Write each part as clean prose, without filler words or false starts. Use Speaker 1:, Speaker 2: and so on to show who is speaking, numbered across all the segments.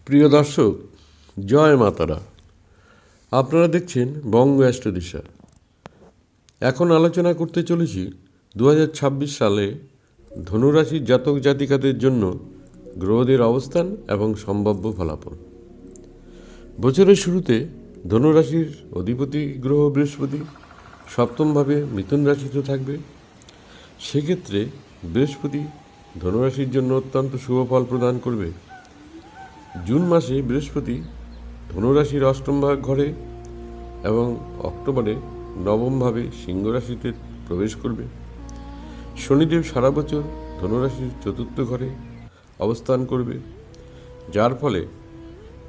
Speaker 1: প্রিয় দর্শক, জয় মাতারা। আপনারা দেখছেন বঙ্গ অ্যাস্ট্রোদিশা। এখন আলোচনা করতে চলেছি 2026 সালে ধনুরাশির জাতক জাতিকাদের জন্য গ্রহদের অবস্থান এবং সম্ভাব্য ফলাফল। বছরের শুরুতে ধনুরাশির অধিপতি গ্রহ বৃহস্পতি সপ্তমভাবে মিথুন রাশিতে থাকবে। সেক্ষেত্রে বৃহস্পতি ধনুরাশির জন্য অত্যন্ত শুভ ফল প্রদান করবে। জুন মাসে বৃহস্পতি ধনুরাশির অষ্টম ভাগ ঘরে এবং অক্টোবরে নবমভাবে সিংহ রাশিতে প্রবেশ করবে। শনিদেব সারা বছর ধনুরাশির চতুর্থ ঘরে অবস্থান করবে, যার ফলে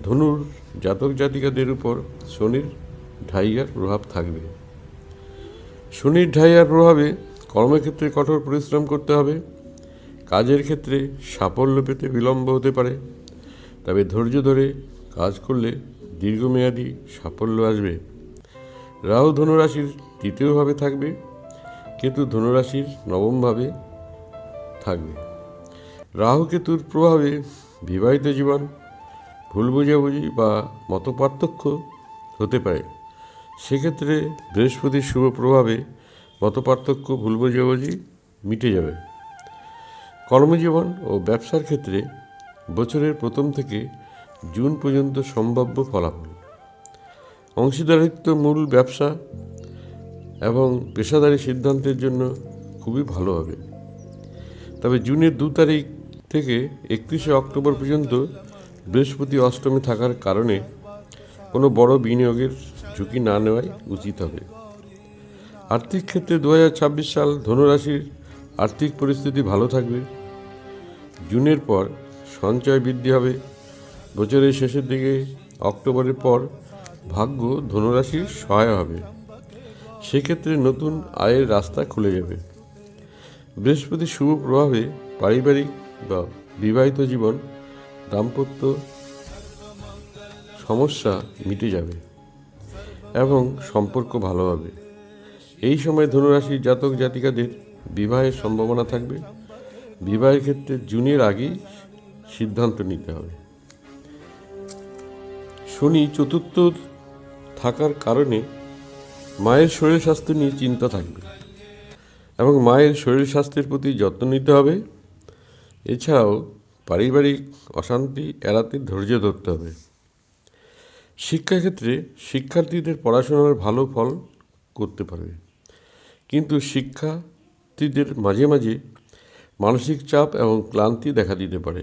Speaker 1: ধনুর জাতক জাতিকাদের উপর শনির ঢাইয়ার প্রভাব থাকবে। শনির ঢাইয়ার প্রভাবে কর্মক্ষেত্রে কঠোর পরিশ্রম করতে হবে। কাজের ক্ষেত্রে সাফল্য পেতে বিলম্ব হতে পারে, তবে ধৈর্য ধরে কাজ করলে দীর্ঘমেয়াদী সাফল্য আসবে। রাহু ধনুরাশির তৃতীয়ভাবে থাকবে, কেতু ধনুরাশির নবমভাবে থাকবে। রাহু কেতুর প্রভাবে বিবাহিত জীবন, ভুল বোঝাবুঝি বা মতপার্থক্য হতে পারে। সেক্ষেত্রে বৃহস্পতির শুভ প্রভাবে মতপার্থক্য, ভুল বোঝাবুঝি মিটে যাবে। কর্মজীবন ও ব্যবসার ক্ষেত্রে বছরের প্রথম থেকে জুন পর্যন্ত সম্ভাব্য ফলাফল। অংশীদারিত্ব মূল ব্যবসা এবং পেশাদারি সিদ্ধান্তের জন্য খুবই ভালো হবে। তবে জুনের 2 তারিখ থেকে 31শে অক্টোবর পর্যন্ত বৃহস্পতি অষ্টমে থাকার কারণে কোনো বড় বিনিয়োগের ঝুঁকি না নেওয়াই উচিত হবে। আর্থিক ক্ষেত্রে 2026 সাল ধনুরাশির আর্থিক পরিস্থিতি ভালো থাকবে। জুনের পর সঞ্চয় বৃদ্ধি হবে। বছরের শেষের দিকে অক্টোবরের পর ভাগ্য ধনুরাশির সহায় হবে। সেক্ষেত্রে নতুন আয়ের রাস্তা খুলে যাবে। বৃহস্পতির শুভ প্রভাবে পারিবারিক বা বিবাহিত জীবন, দাম্পত্য সমস্যা মিটে যাবে এবং সম্পর্ক ভালো হবে। এই সময় ধনুরাশির জাতক জাতিকাদের বিবাহের সম্ভাবনা থাকবে। বিবাহের ক্ষেত্রে জুনের আগেই সিদ্ধান্ত নিতে হবে। শনি চতুর্থ থাকার কারণে মায়ের শরীর স্বাস্থ্য নিয়ে চিন্তা থাকবে এবং মায়ের শরীর স্বাস্থ্যের প্রতি যত্ন নিতে হবে। এছাড়াও পারিবারিক অশান্তি এড়াতে ধৈর্য ধরতে হবে। শিক্ষাক্ষেত্রে শিক্ষার্থীদের পড়াশোনার ভালো ফল করতে পারবে, কিন্তু শিক্ষার্থীদের মাঝে মাঝে মানসিক চাপ এবং ক্লান্তি দেখা দিতে পারে।